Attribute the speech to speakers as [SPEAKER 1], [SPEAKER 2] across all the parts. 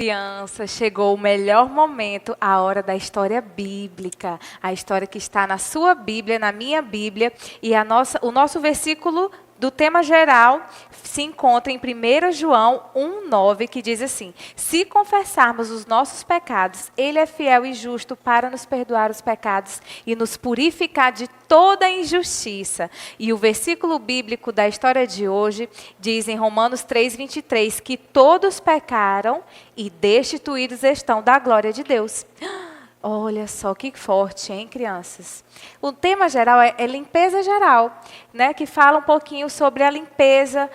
[SPEAKER 1] Criança, chegou o melhor momento, a hora da história bíblica, a história que está na sua Bíblia, na minha Bíblia, e o nosso versículo do tema geral se encontra em 1 João 1,9, que diz assim: se confessarmos os nossos pecados, Ele é fiel e justo para nos perdoar os pecados e nos purificar de toda injustiça. E o versículo bíblico da história de hoje diz em Romanos 3,23 que todos pecaram e destituídos estão da glória de Deus. Olha só que forte, hein, crianças? O tema geral é limpeza geral, né? Que fala um pouquinho sobre a limpeza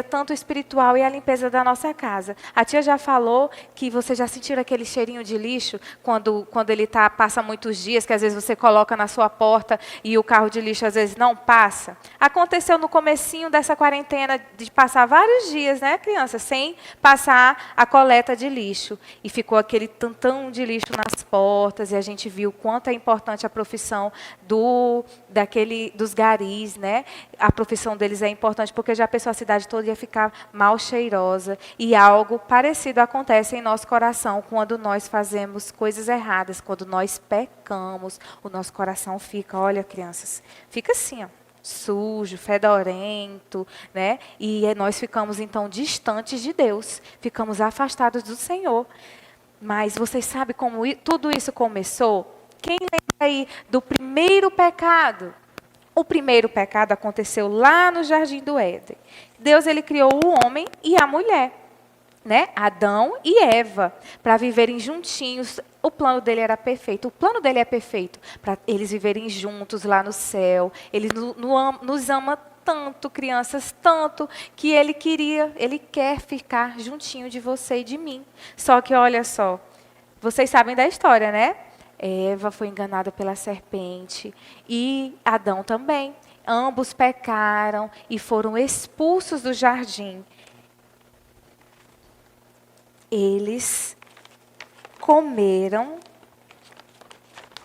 [SPEAKER 1] tanto espiritual e a limpeza da nossa casa. A tia já falou que você já sentiu aquele cheirinho de lixo quando ele passa muitos dias, que às vezes você coloca na sua porta e o carro de lixo às vezes não passa. Aconteceu no comecinho dessa quarentena de passar vários dias, né, criança, sem passar a coleta de lixo. E ficou aquele tantão de lixo nas portas, e a gente viu o quanto é importante a profissão dos garis, né? A profissão deles é importante porque já pensou a cidade toda ia ficar mal cheirosa. E algo parecido acontece em nosso coração quando nós fazemos coisas erradas, quando nós pecamos, o nosso coração fica, olha, crianças, fica assim, ó, sujo, fedorento, né? E nós ficamos então distantes de Deus, ficamos afastados do Senhor. Mas vocês sabem como tudo isso começou? Quem lembra aí do primeiro pecado? O primeiro pecado aconteceu lá no Jardim do Éden. Deus, ele criou o homem e a mulher, né? Adão e Eva, para viverem juntinhos. O plano dele era perfeito. O plano dele é perfeito, para eles viverem juntos lá no céu. Ele nos ama tanto, crianças, tanto, que ele quer ficar juntinho de você e de mim. Só que, olha só, vocês sabem da história, né? Eva foi enganada pela serpente e Adão também. Ambos pecaram e foram expulsos do jardim. Eles comeram,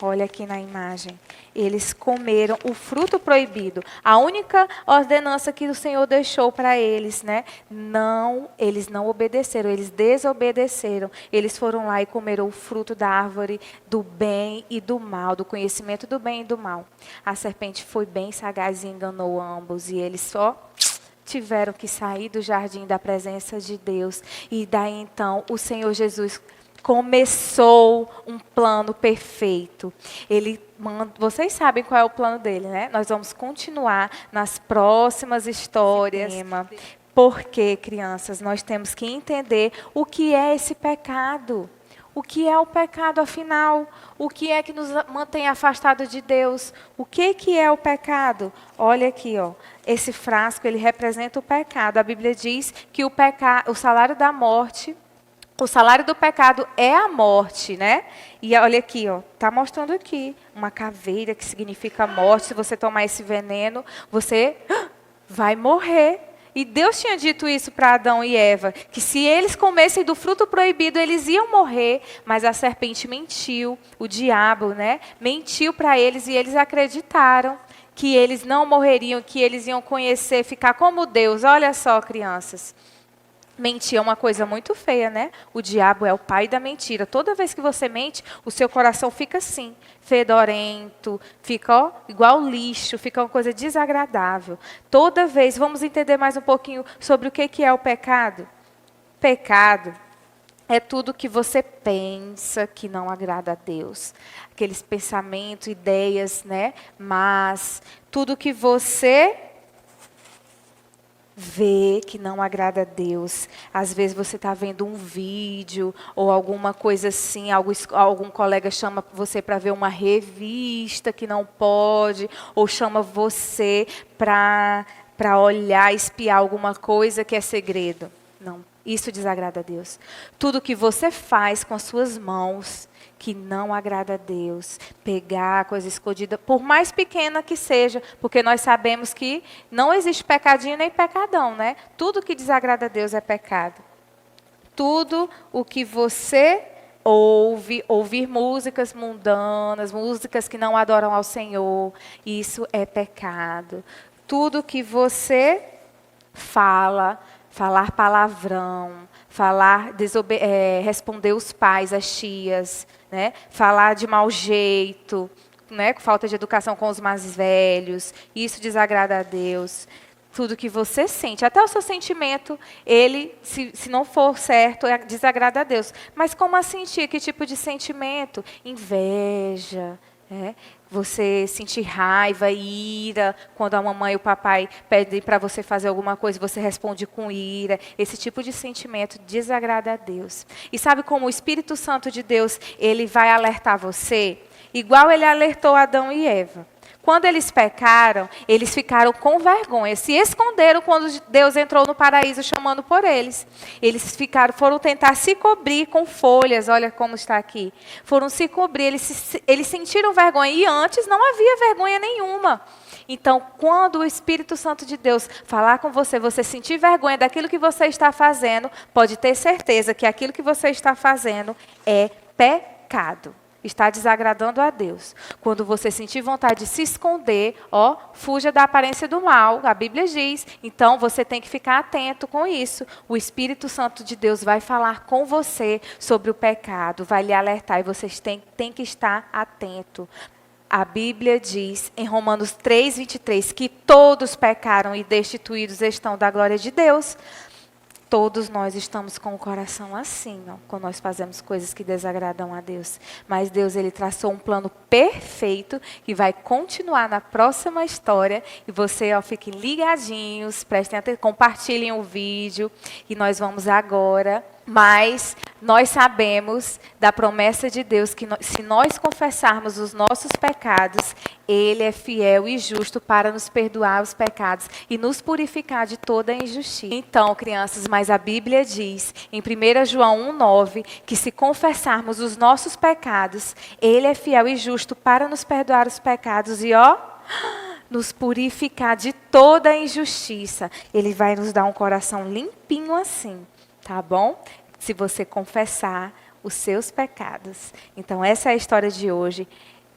[SPEAKER 1] olha aqui na imagem, eles comeram o fruto proibido. A única ordenança que o Senhor deixou para eles, né? Eles não obedeceram, eles desobedeceram. Eles foram lá e comeram o fruto da árvore do bem e do mal, do conhecimento do bem e do mal. A serpente foi bem sagaz e enganou ambos, e eles só tiveram que sair do jardim da presença de Deus. E daí então o Senhor Jesus começou um plano perfeito. Vocês sabem qual é o plano dele, né? Nós vamos continuar nas próximas histórias. Porque, crianças, nós temos que entender o que é esse pecado. O que é o pecado, afinal? O que é que nos mantém afastados de Deus? O que é o pecado? Olha aqui, ó. Esse frasco, ele representa o pecado. A Bíblia diz que o salário da morte, o salário do pecado é a morte, né? E olha aqui, ó, tá mostrando aqui uma caveira que significa morte. Se você tomar esse veneno, você vai morrer. E Deus tinha dito isso para Adão e Eva, que se eles comessem do fruto proibido, eles iam morrer. Mas a serpente mentiu, o diabo, né? Mentiu para eles e eles acreditaram que eles não morreriam, que eles iam conhecer, ficar como Deus. Olha só, crianças. Mentir é uma coisa muito feia, né? O diabo é o pai da mentira. Toda vez que você mente, o seu coração fica assim, fedorento, fica igual lixo, fica uma coisa desagradável. Toda vez, vamos entender mais um pouquinho sobre o que é o pecado? Pecado é tudo que você pensa que não agrada a Deus. Aqueles pensamentos, ideias, né? Mas tudo que você vê que não agrada a Deus. Às vezes você está vendo um vídeo ou alguma coisa assim, algum colega chama você para ver uma revista que não pode, ou chama você para olhar, espiar alguma coisa que é segredo. Não, isso desagrada a Deus. Tudo que você faz com as suas mãos que não agrada a Deus, pegar a coisa escondida, por mais pequena que seja, porque nós sabemos que não existe pecadinho nem pecadão, né? Tudo que desagrada a Deus é pecado. Tudo o que você ouvir músicas mundanas, músicas que não adoram ao Senhor, isso é pecado. Tudo que você falar palavrão, falar, responder os pais, as tias, né? Falar de mau jeito, né? Com falta de educação com os mais velhos, isso desagrada a Deus. Tudo que você sente, até o seu sentimento, ele, se não for certo, desagrada a Deus. Mas como assim, tia? Que tipo de sentimento? Inveja, você sentir raiva, ira, quando a mamãe e o papai pedem para você fazer alguma coisa, você responde com ira. Esse tipo de sentimento desagrada a Deus. E sabe como o Espírito Santo de Deus, ele vai alertar você? Igual ele alertou Adão e Eva. Quando eles pecaram, eles ficaram com vergonha, se esconderam quando Deus entrou no paraíso chamando por eles. Eles foram tentar se cobrir com folhas, olha como está aqui. Foram se cobrir, eles sentiram vergonha e antes não havia vergonha nenhuma. Então, quando o Espírito Santo de Deus falar com você, você sentir vergonha daquilo que você está fazendo, pode ter certeza que aquilo que você está fazendo é pecado. Está desagradando a Deus. Quando você sentir vontade de se esconder, fuja da aparência do mal, a Bíblia diz. Então, você tem que ficar atento com isso. O Espírito Santo de Deus vai falar com você sobre o pecado, vai lhe alertar e vocês têm que estar atento. A Bíblia diz, em Romanos 3:23, que todos pecaram e destituídos estão da glória de Deus. Todos nós estamos com o coração assim, quando nós fazemos coisas que desagradam a Deus. Mas Deus, ele traçou um plano perfeito que vai continuar na próxima história. E você, fiquem ligadinhos, prestem atenção, compartilhem o vídeo. E nós vamos agora. Mas nós sabemos da promessa de Deus que se nós confessarmos os nossos pecados, Ele é fiel e justo para nos perdoar os pecados e nos purificar de toda injustiça. Então, crianças, mas a Bíblia diz em 1 João 1:9 que se confessarmos os nossos pecados, Ele é fiel e justo para nos perdoar os pecados e nos purificar de toda injustiça. Ele vai nos dar um coração limpinho assim. Tá bom? Se você confessar os seus pecados. Então, essa é a história de hoje.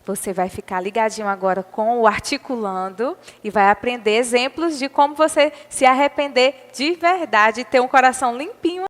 [SPEAKER 1] Você vai ficar ligadinho agora com o articulando e vai aprender exemplos de como você se arrepender de verdade e ter um coração limpinho.